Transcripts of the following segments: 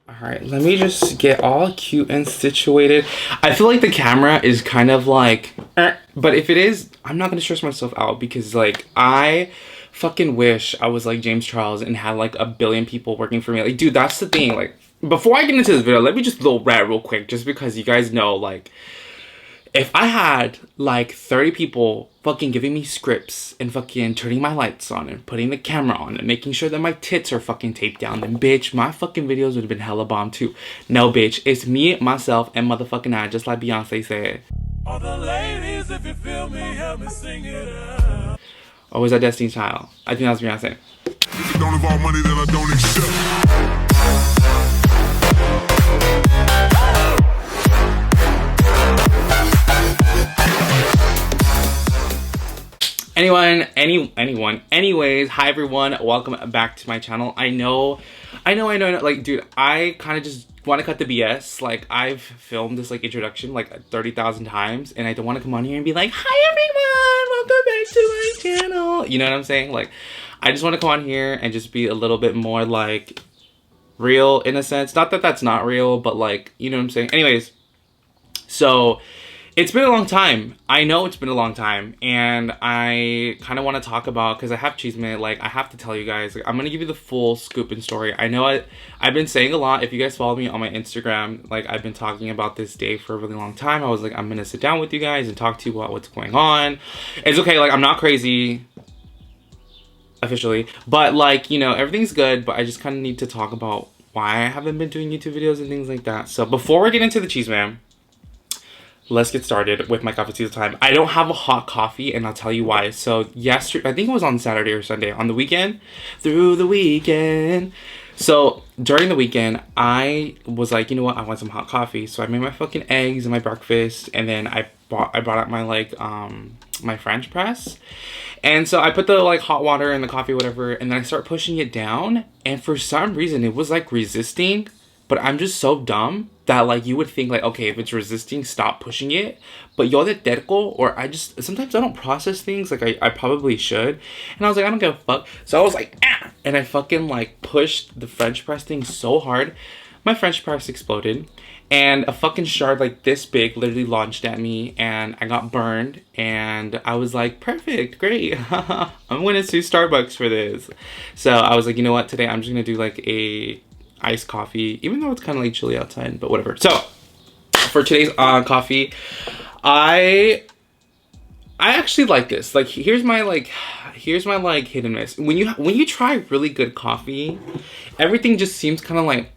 Alright, let me just get all cute and situated. I feel like the camera is kind of like, but if it is, I'm not gonna stress myself out because like, I fucking wish I was like James Charles and had like a billion people working for me. Like, dude, that's the thing. Like, before I get into this video, let me just little rat real quick, just because you guys know, like, if I had like 30 people fucking giving me scripts and fucking turning my lights on and putting the camera on and making sure that my tits are fucking taped down, then bitch, my fucking videos would have been hella bomb too. No, bitch, it's me, myself, and motherfucking I, just like Beyonce said. All the ladies, if you feel me, help me sing it out. Oh, was that Destiny's Child? I think that was Beyonce. If it don't involve money, then I don't accept. Anyways, hi everyone, welcome back to my channel. I know, like, dude, I kind of just want to cut the BS. Like, I've filmed this, like, introduction, like, 30,000 times, and I don't want to come on here and be like, hi everyone, welcome back to my channel. You know what I'm saying? Like, I just want to come on here and just be a little bit more, like, real, in a sense. Not that that's not real, but, like, you know what I'm saying? Anyways, so it's been a long time. I know it's been a long time, and I kind of want to talk about, because I have Cheeseman, like, I have to tell you guys, like, I'm going to give you the full scoop and story. I know I've been saying a lot. If you guys follow me on my Instagram, like, I've been talking about this day for a really long time. I was like, I'm going to sit down with you guys and talk to you about what's going on. It's okay, like, I'm not crazy, officially, but, like, you know, everything's good, but I just kind of need to talk about why I haven't been doing YouTube videos and things like that. So before we get into the Cheeseman, let's get started with my CAFÉCITO time. I don't have a hot coffee, and I'll tell you why. So yesterday, I think it was on Saturday or Sunday, on the weekend, through the weekend. So during the weekend, I was like, you know what, I want some hot coffee. So I made my fucking eggs and my breakfast, and then I brought out my, like, my French press. And so I put the, like, hot water in the coffee, whatever, and then I start pushing it down, and for some reason, it was, like, resisting. But I'm just so dumb that, like, you would think, like, okay, if it's resisting, stop pushing it. But yo de terco, or sometimes I don't process things like I probably should. And I was like, I don't give a fuck. So I was like, ah! And I fucking, like, pushed the French press thing so hard. My French press exploded. And a fucking shard, like, this big literally launched at me. And I got burned. And I was like, perfect, great. I'm gonna sue Starbucks for this. So I was like, you know what? Today I'm just gonna do, like, a iced coffee, even though it's kind of like chilly outside, but whatever. So for today's coffee, I actually like this. Like, here's my hit and miss. When you try really good coffee, everything just seems kind of like,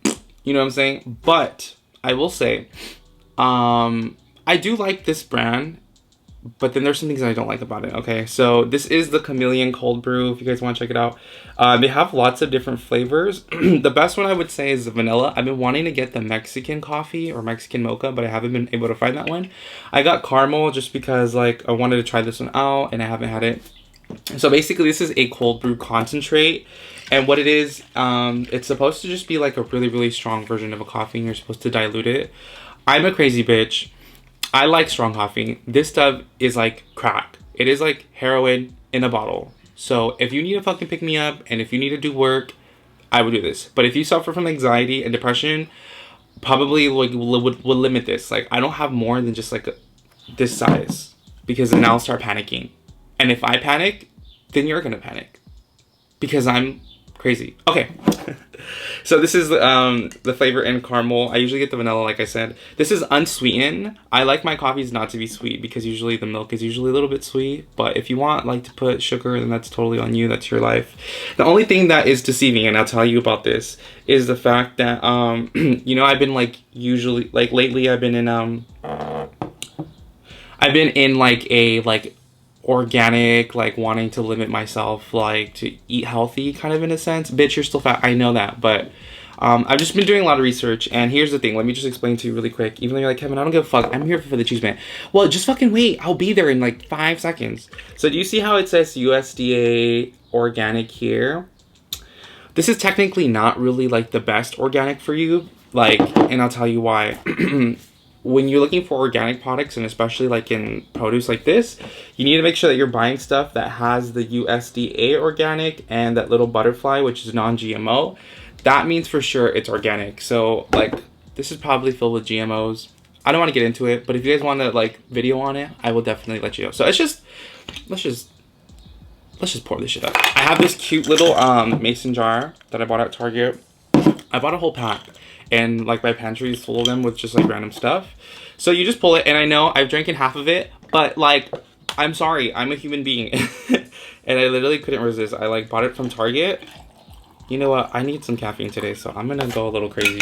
you know what I'm saying? But I will say, I do like this brand, but then there's some things I don't like about it. Okay, so this is the Chameleon Cold Brew, if you guys want to check it out. They have lots of different flavors. The best one I would say is the vanilla. I've been wanting to get the Mexican coffee or Mexican mocha, but I haven't been able to find that one. I got caramel just because, like, I wanted to try this one out and I haven't had it. So basically this is a cold brew concentrate, and what it is, it's supposed to just be like a really, really strong version of a coffee, and you're supposed to dilute it. I'm a crazy bitch. I like strong coffee. This stuff is like crack. It is like heroin in a bottle. So if you need to fucking pick me up and if you need to do work, I would do this. But if you suffer from anxiety and depression, probably like would limit this. Like, I don't have more than just like this size, because then I'll start panicking. And if I panic, then you're gonna panic, because I'm crazy. Okay. So this is the flavor in caramel. I usually get the vanilla, like I said. This is unsweetened. I like my coffees not to be sweet, because usually the milk is usually a little bit sweet. But if you want, like, to put sugar, then that's totally on you. That's your life. The only thing that is deceiving, and I'll tell you about this, is the fact that you know, I've been, like, usually, like, lately I've been in like a, like, organic, like, wanting to limit myself, like, to eat healthy, kind of, in a sense. Bitch, you're still fat, I know that, but I've just been doing a lot of research. And here's the thing, let me just explain to you really quick. Even though you're like, Kevin, I don't give a fuck, I'm here for the Cheeseman. Well, just fucking wait, I'll be there in like 5 seconds. So do you see how it says USDA organic here? This is technically not really, like, the best organic for you, like, and I'll tell you why. When you're looking for organic products, and especially like in produce like this, you need to make sure that you're buying stuff that has the USDA organic and that little butterfly, which is non-GMO. that means for sure it's organic. So like this is probably filled with GMOs. I don't want to get into it, but if you guys want to like video on it, I will definitely let you know. So it's just let's just pour this shit up. I have this cute little mason jar that I bought at Target. I bought a whole pack, and like my pantry is full of them with just like random stuff. So you just pull it, and I know I've drank in half of it, but like I'm sorry, I'm a human being. And I literally couldn't resist. I like bought it from Target. You know what? I need some caffeine today, so I'm gonna go a little crazy.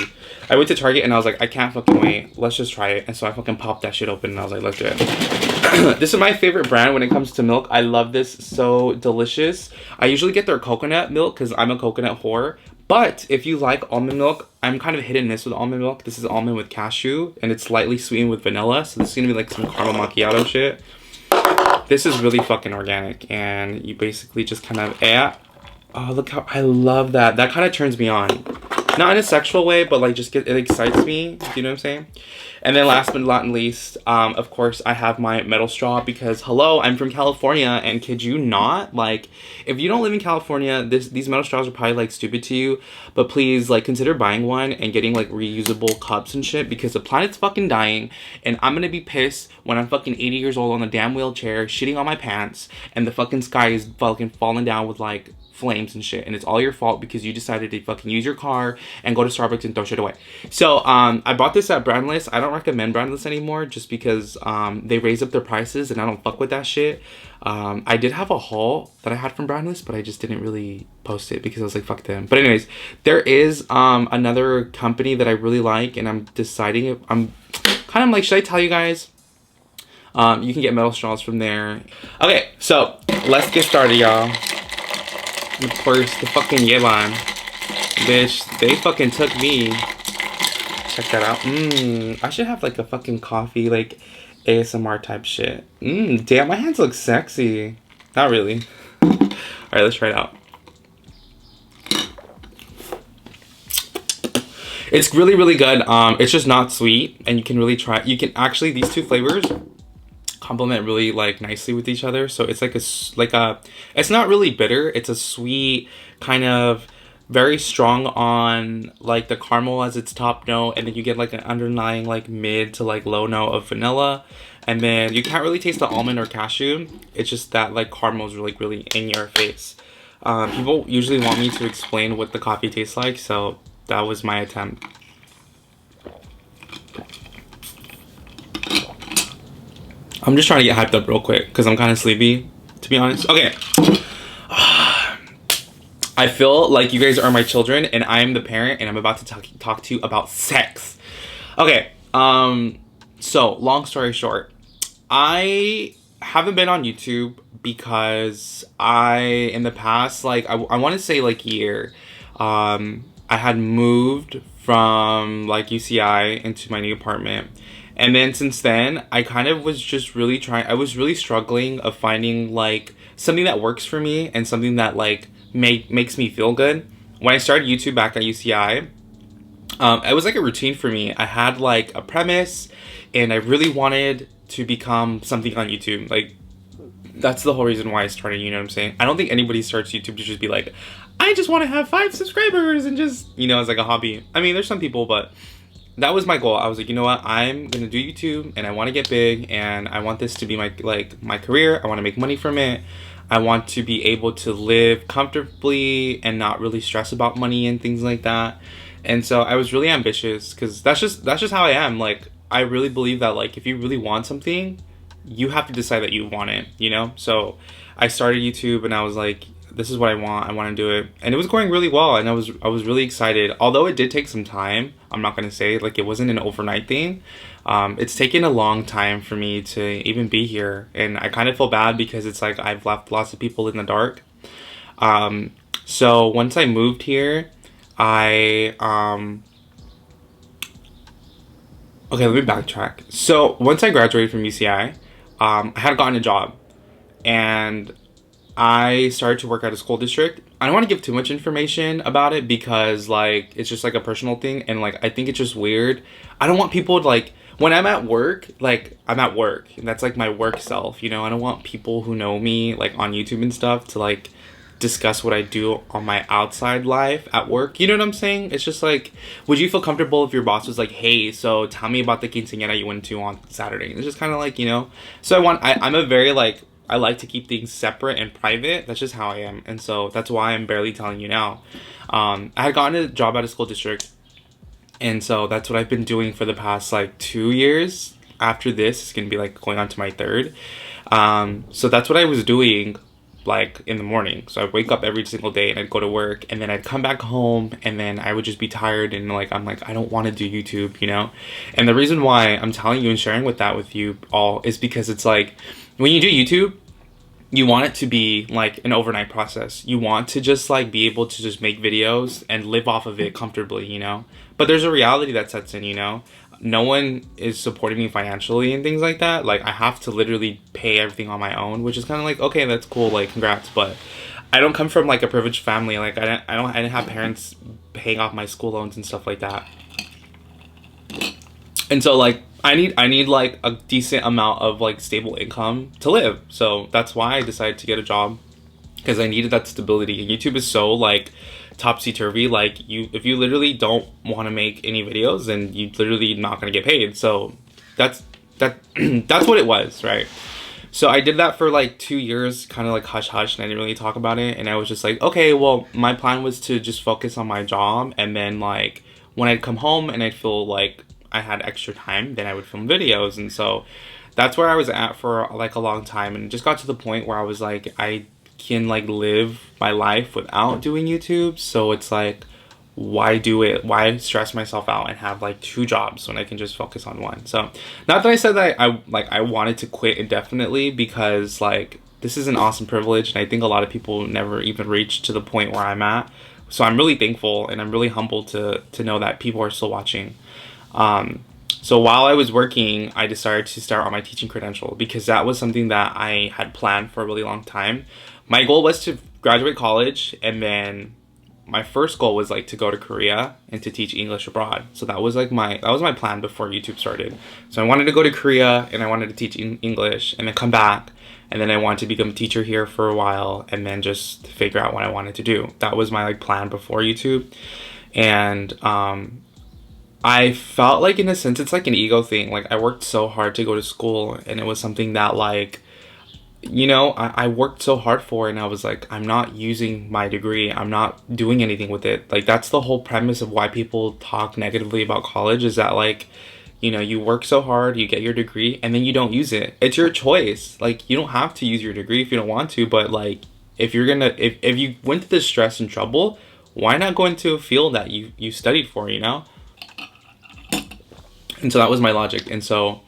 I went to Target and I was like, I can't fucking wait. Let's just try it. And so I fucking popped that shit open and I was like, let's do it. This is my favorite brand when it comes to milk. I love this. So delicious. I usually get their coconut milk because I'm a coconut whore. But if you like almond milk, I'm kind of hit and miss with almond milk. This is almond with cashew and it's slightly sweetened with vanilla. So this is gonna be like some caramel macchiato shit. This is really fucking organic, and you basically just kind of oh, look how I love that. That kind of turns me on. Not in a sexual way, but like just it excites me. You know what I'm saying? And then last but not least, of course, I have my metal straw because hello, I'm from California, and kid you not, like if you don't live in California, these metal straws are probably like stupid to you, but please like consider buying one and getting like reusable cups and shit because the planet's fucking dying, and I'm gonna be pissed when I'm fucking 80 years old on a damn wheelchair, shitting on my pants, and the fucking sky is fucking falling down with like flames and shit, and it's all your fault because you decided to fucking use your car and go to Starbucks and throw shit away. So I bought this at Brandless. I don't recommend Brandless anymore just because they raise up their prices and I don't fuck with that shit. I did have a haul that I had from Brandless, but I just didn't really post it because I was like, fuck them. But anyways, there is another company that I really like, and I'm deciding if I'm kind of like, should I tell you guys? You can get metal straws from there. Okay, so let's get started, y'all. Of course, the fucking Irvine. Bitch, they fucking took me. Check that out. I should have like a fucking coffee, like ASMR type shit. Damn, my hands look sexy. Not really. Alright, let's try it out. It's really, really good. It's just not sweet, and you can really try. You can actually, these two flavors complement really like nicely with each other. So it's like it's not really bitter. It's a sweet kind of very strong on like the caramel as its top note, and then you get like an underlying like mid to like low note of vanilla, and then you can't really taste the almond or cashew. It's just that like caramel is really in your face. People usually want me to explain what the coffee tastes like, so that was my attempt. I'm just trying to get hyped up real quick because I'm kind of sleepy, to be honest. Okay. I feel like you guys are my children and I'm the parent, and I'm about to talk to you about sex. Okay. So long story short, I haven't been on YouTube because in the past, like I want to say like year, I had moved from like UCI into my new apartment. And then since then, I kind of was just really I was really struggling of finding like something that works for me and something that like makes me feel good. When I started YouTube back at UCI, it was like a routine for me. I had like a premise and I really wanted to become something on YouTube. Like that's the whole reason why I started, you know what I'm saying? I don't think anybody starts YouTube to just be like, I just want to have 5 subscribers and just, you know, as like a hobby. I mean, there's some people, but that was my goal. I was like, you know what? I'm going to do YouTube and I want to get big and I want this to be my career. I want to make money from it. I want to be able to live comfortably and not really stress about money and things like that. And so I was really ambitious because that's just how I am. Like, I really believe that like if you really want something, you have to decide that you want it, you know? So I started YouTube and I was like, this is what I want to do it. And it was going really well and I was really excited. Although it did take some time, I'm not going to say like it wasn't an overnight thing. It's taken a long time for me to even be here. And I kind of feel bad because it's like I've left lots of people in the dark. So once I moved here, okay, let me backtrack. So once I graduated from UCI, I had gotten a job and I started to work at a school district. I don't want to give too much information about it because like it's just like a personal thing and like I think it's just weird. I don't want people to like when I'm at work, like I'm at work and that's like my work self, you know. I don't want people who know me like on YouTube and stuff to like discuss what I do on my outside life at work. You know what I'm saying? It's just like, would you feel comfortable if your boss was like, hey, so tell me about the quinceañera you went to on Saturday? It's just kind of like, you know. So I'm a very like, I like to keep things separate and private. That's just how I am. And so that's why I'm barely telling you now. I had gotten a job at a school district. And so that's what I've been doing for the past like 2 years. After this, it's going to be like going on to my third. So that's what I was doing like in the morning. So I'd wake up every single day and I'd go to work, and then I'd come back home, and then I would just be tired, and like I'm like, I don't want to do YouTube, you know? And the reason why I'm telling you and sharing with you all is because it's like, when you do YouTube, you want it to be like an overnight process. You want to just like be able to just make videos and live off of it comfortably, you know? But there's a reality that sets in, you know? No one is supporting me financially and things like that. Like, I have to literally pay everything on my own, which is kind of like, okay, that's cool, like, congrats. But I don't come from like a privileged family. Like, I didn't have parents paying off my school loans and stuff like that. And so like I need like a decent amount of like stable income to live. So that's why I decided to get a job, because I needed that stability. And YouTube is so like topsy-turvy. Like, if you literally don't want to make any videos, then you literally not going to get paid. So that's what it was, right? So I did that for like 2 years, kind of like hush hush, and I didn't really talk about it. And I was just like, okay, well, my plan was to just focus on my job, and then like when I'd come home and I'd feel like I had extra time, then I would film videos. And so that's where I was at for like a long time, and it just got to the point where I was like, I can like live my life without doing YouTube. So it's like, why do it? Why stress myself out and have like 2 jobs when I can just focus on one? So not that I said that I wanted to quit indefinitely, because like this is an awesome privilege, and I think a lot of people never even reach to the point where I'm at. So I'm really thankful, and I'm really humbled to know that people are still watching. So while I was working, I decided to start on my teaching credential, because that was something that I had planned for a really long time. My goal was to graduate college, and then my first goal was like to go to Korea and to teach English abroad. So that was like my plan before YouTube started. So I wanted to go to Korea, and I wanted to teach English, and then come back, and then I wanted to become a teacher here for a while, and then just figure out what I wanted to do. That was my like plan before YouTube. And I felt like, in a sense, it's like an ego thing. Like, I worked so hard to go to school, and it was something that like, you know, I worked so hard for, and I was like, I'm not using my degree. I'm not doing anything with it. Like, that's the whole premise of why people talk negatively about college, is that like, you know, you work so hard, you get your degree, and then you don't use it. It's your choice. Like, you don't have to use your degree if you don't want to, but like, if you're gonna, if you went through the stress and trouble, why not go into a field that you studied for, you know? And so that was my logic. And so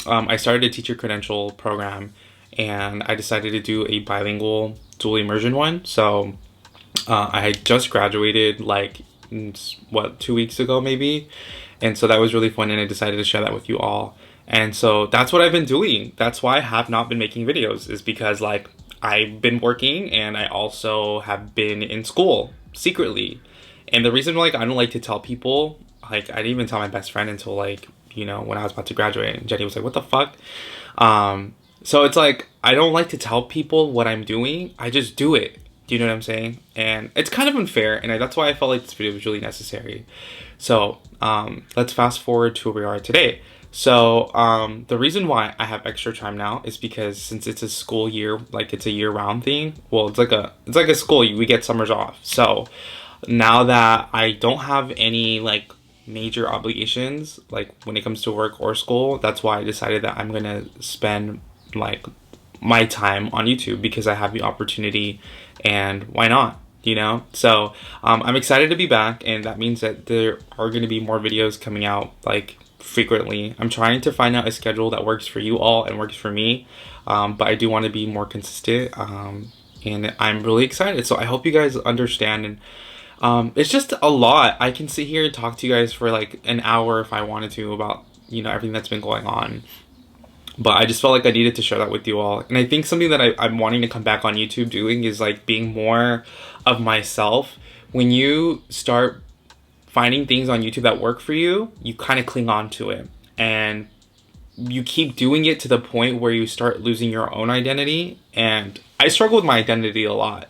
I started a teacher credential program, and I decided to do a bilingual dual immersion one. So I had just graduated like, 2 weeks ago maybe. And so that was really fun, and I decided to share that with you all. And so that's what I've been doing. That's why I have not been making videos, is because like I've been working, and I also have been in school secretly. And the reason like I don't like to tell people, like, I didn't even tell my best friend until like, you know, when I was about to graduate, and Jenny was like, what the fuck? So it's like, I don't like to tell people what I'm doing. I just do it. Do you know what I'm saying? And it's kind of unfair, and that's why I felt like this video was really necessary. So let's fast forward to where we are today. So the reason why I have extra time now is because, since it's a school year, like it's a year-round thing. Well, it's like a school. We get summers off. So now that I don't have any like major obligations, like when it comes to work or school, that's why I decided that I'm gonna spend like my time on YouTube, because I have the opportunity, and why not, you know? So I'm excited to be back, and that means that there are going to be more videos coming out like frequently. I'm trying to find out a schedule that works for you all and works for me, but I do want to be more consistent, and I'm really excited. So I hope you guys understand. And it's just a lot. I can sit here and talk to you guys for like an hour if I wanted to about, you know, everything that's been going on. But I just felt like I needed to share that with you all. And I think something that I'm wanting to come back on YouTube doing is like being more of myself. When you start finding things on YouTube that work for you, you kind of cling on to it. And you keep doing it to the point where you start losing your own identity. And I struggle with my identity a lot.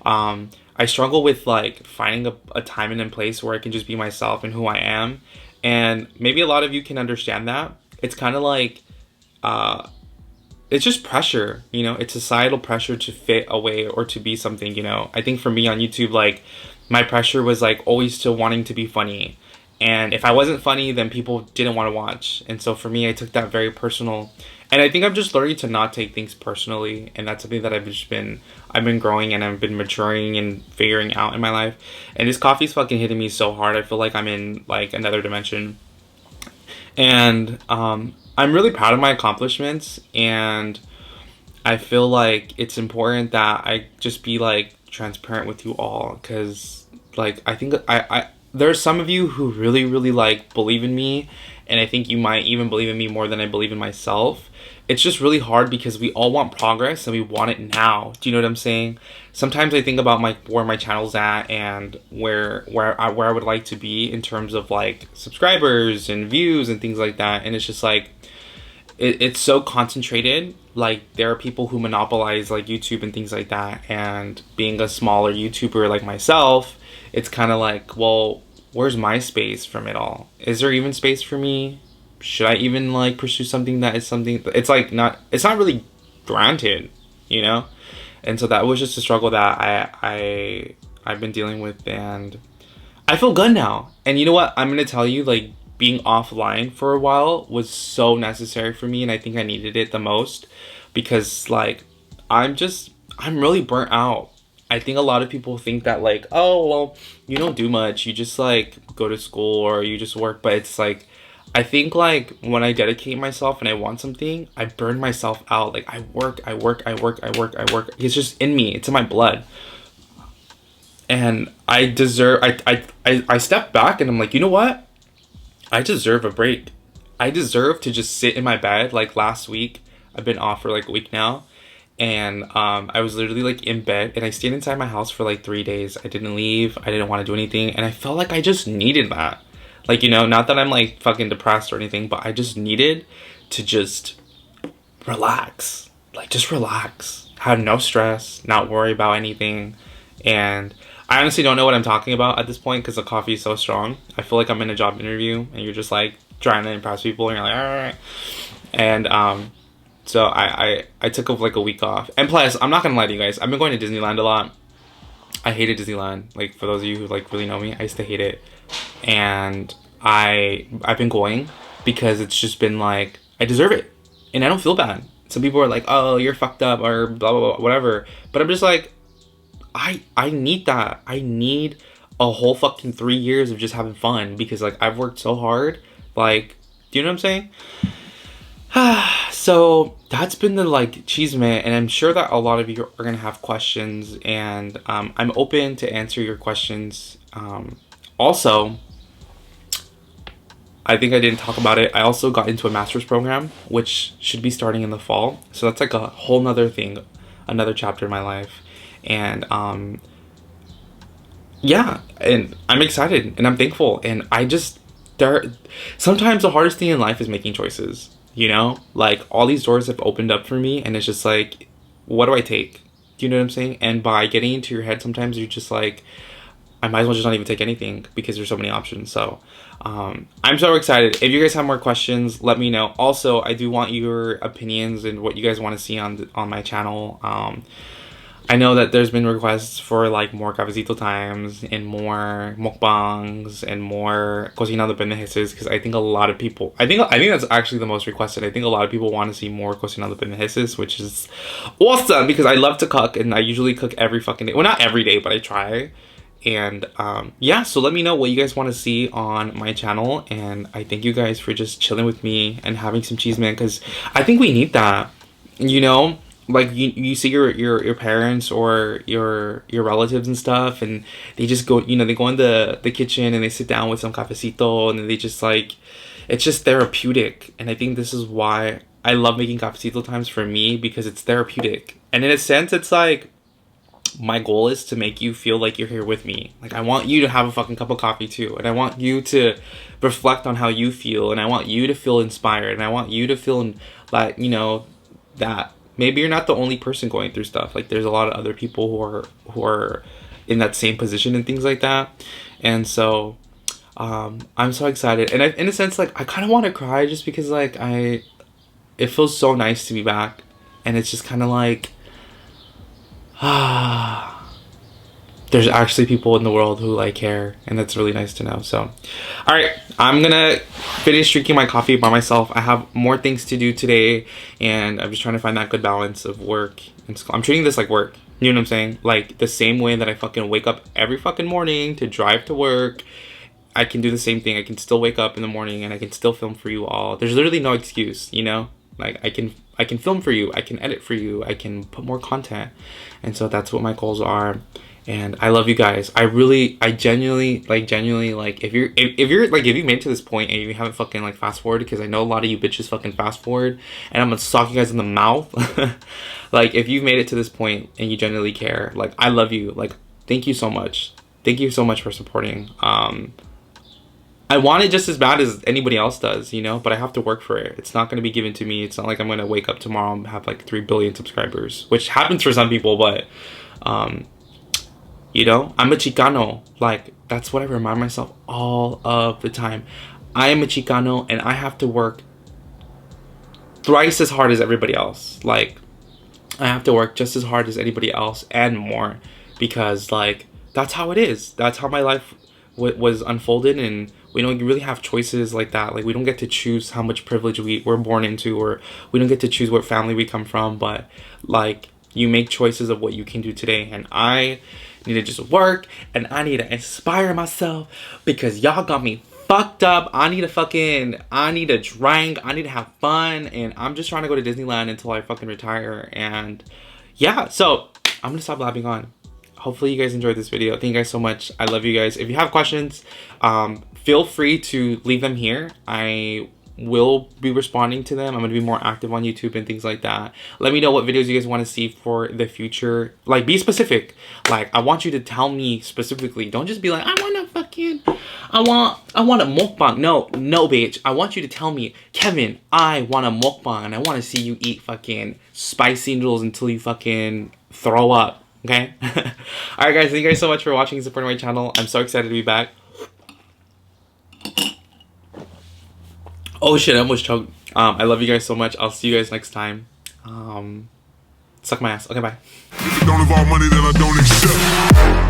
I struggle with like finding a time and a place where I can just be myself and who I am. And maybe a lot of you can understand that. It's kind of like, it's just pressure, you know, it's societal pressure to fit away or to be something, you know. I think for me on YouTube, like my pressure was like always to wanting to be funny. And if I wasn't funny, then people didn't want to watch. And so for me, I took that very personal. And I think I'm just learning to not take things personally. And that's something that I've been growing and I've been maturing and figuring out in my life. And this coffee's fucking hitting me so hard. I feel like I'm in like another dimension. And I'm really proud of my accomplishments, and I feel like it's important that I just be like transparent with you all, because like I think I there's some of you who really like believe in me, and I think you might even believe in me more than I believe in myself. It's just really hard because we all want progress and we want it now. Do you know what I'm saying? Sometimes I think about where my channel's at and where I would like to be in terms of like subscribers and views and things like that. And it's just like it's so concentrated. Like there are people who monopolize like YouTube and things like that. And being a smaller YouTuber like myself, it's kind of like, well, where's my space from it all? Is there even space for me? Should I even like pursue something that is something, it's like it's not really granted, you know? And so that was just a struggle that I've been dealing with, and I feel good now. And you know what? I'm gonna tell you, like being offline for a while was so necessary for me, and I think I needed it the most, because like I'm really burnt out. I think a lot of people think that like, oh well, you don't do much, you just like go to school or you just work. But it's like, I think like when I dedicate myself and I want something, I burn myself out. Like I work. It's just in me. It's in my blood. And I step back and I'm like, you know what? I deserve a break. I deserve to just sit in my bed. Like last week, I've been off for like a week now. And I was literally like in bed, and I stayed inside my house for like 3 days. I didn't leave. I didn't want to do anything. And I felt like I just needed that. Like, you know, not that I'm like fucking depressed or anything, but I just needed to just relax. Like, just relax. Have no stress, not worry about anything. And I honestly don't know what I'm talking about at this point because the coffee is so strong. I feel like I'm in a job interview and you're just like trying to impress people and you're like, all right. And so I took like a week off. And plus, I'm not gonna lie to you guys, I've been going to Disneyland a lot. I hated Disneyland. Like, for those of you who like really know me, I used to hate it. And I've been going because it's just been like, I deserve it. And I don't feel bad. Some people are like, oh, you're fucked up or blah, blah, blah, whatever. But I'm just like, I need that. I need a whole fucking 3 years of just having fun, because like I've worked so hard. Like, do you know what I'm saying? So that's been the like cheeseman, and I'm sure that a lot of you are gonna have questions, and I'm open to answer your questions. Also, I think I didn't talk about it, I also got into a master's program, which should be starting in the fall. So that's like a whole nother thing, another chapter in my life. And yeah, and I'm excited and I'm thankful. And sometimes the hardest thing in life is making choices, you know? Like, all these doors have opened up for me, and it's just like, what do I take? Do you know what I'm saying? And by getting into your head, sometimes you're just like, I might as well just not even take anything because there's so many options. So I'm so excited. If you guys have more questions, let me know. Also, I do want your opinions and what you guys want to see on my channel. I know that there's been requests for like more cafecito times and more mukbangs and more cocinando pendejeces, because I think a lot of people, I think that's actually the most requested. I think a lot of people want to see more cocinando pendejeces, which is awesome because I love to cook, and I usually cook every fucking day. Well, not every day, but I try. And yeah, so let me know what you guys want to see on my channel, and I thank you guys for just chilling with me and having some cheese, man, because I think we need that, you know? Like, you see your parents or your relatives and stuff, and they just go, you know, they go in the kitchen and they sit down with some cafecito, and then they just like, it's just therapeutic. And I think this is why I love making cafecito times for me, because it's therapeutic. And in a sense, it's like, my goal is to make you feel like you're here with me. Like, I want you to have a fucking cup of coffee too, and I want you to reflect on how you feel, and I want you to feel inspired, and I want you to feel like, you know, that maybe you're not the only person going through stuff. Like there's a lot of other people who are in that same position and things like that. And so I'm so excited, and in a sense, like I kind of want to cry just because like it feels so nice to be back, and it's just kind of like there's actually people in the world who like care, and that's really nice to know. So all right, I'm gonna finish drinking my coffee by myself. I have more things to do today, and I'm just trying to find that good balance of work and school. I'm treating this like work, you know what I'm saying? Like the same way that I fucking wake up every fucking morning to drive to work, I can do the same thing. I can still wake up in the morning and I can still film for you all. There's literally no excuse, you know? Like I can film for you, I can edit for you, I can put more content. And so that's what my goals are. And I love you guys. I genuinely, like if you made it to this point and you haven't fucking like fast forward, because I know a lot of you bitches fucking fast forward, and I'm gonna sock you guys in the mouth. Like if you've made it to this point and you genuinely care, like I love you. Like thank you so much. Thank you so much for supporting. I want it just as bad as anybody else does, you know, but I have to work for it. It's not going to be given to me. It's not like I'm going to wake up tomorrow and have like 3 billion subscribers, which happens for some people, but, you know, I'm a Chicano. Like, that's what I remind myself all of the time. I am a Chicano, and I have to work thrice as hard as everybody else. Like, I have to work just as hard as anybody else and more, because, like, that's how it is. That's how my life was unfolded, and we don't really have choices like that. Like we don't get to choose how much privilege we're born into, or we don't get to choose what family we come from, but like you make choices of what you can do today. And I need to just work, and I need to inspire myself, because y'all got me fucked up. I need to drink, I need to have fun, and I'm just trying to go to Disneyland until I fucking retire. And yeah, so I'm gonna stop blabbing on. Hopefully you guys enjoyed this video. Thank you guys so much. I love you guys. If you have questions, feel free to leave them here. I will be responding to them. I'm going to be more active on YouTube and things like that. Let me know what videos you guys want to see for the future. Like, be specific. Like, I want you to tell me specifically. Don't just be like, I want a mukbang. No, bitch. I want you to tell me, Kevin, I want a mukbang, and I want to see you eat fucking spicy noodles until you fucking throw up. Okay? Alright guys, thank you guys so much for watching and supporting my channel. I'm so excited to be back. Oh shit, I almost choked. I love you guys so much. I'll see you guys next time. Suck my ass. Okay, bye. If it don't involve money, then I don't accept.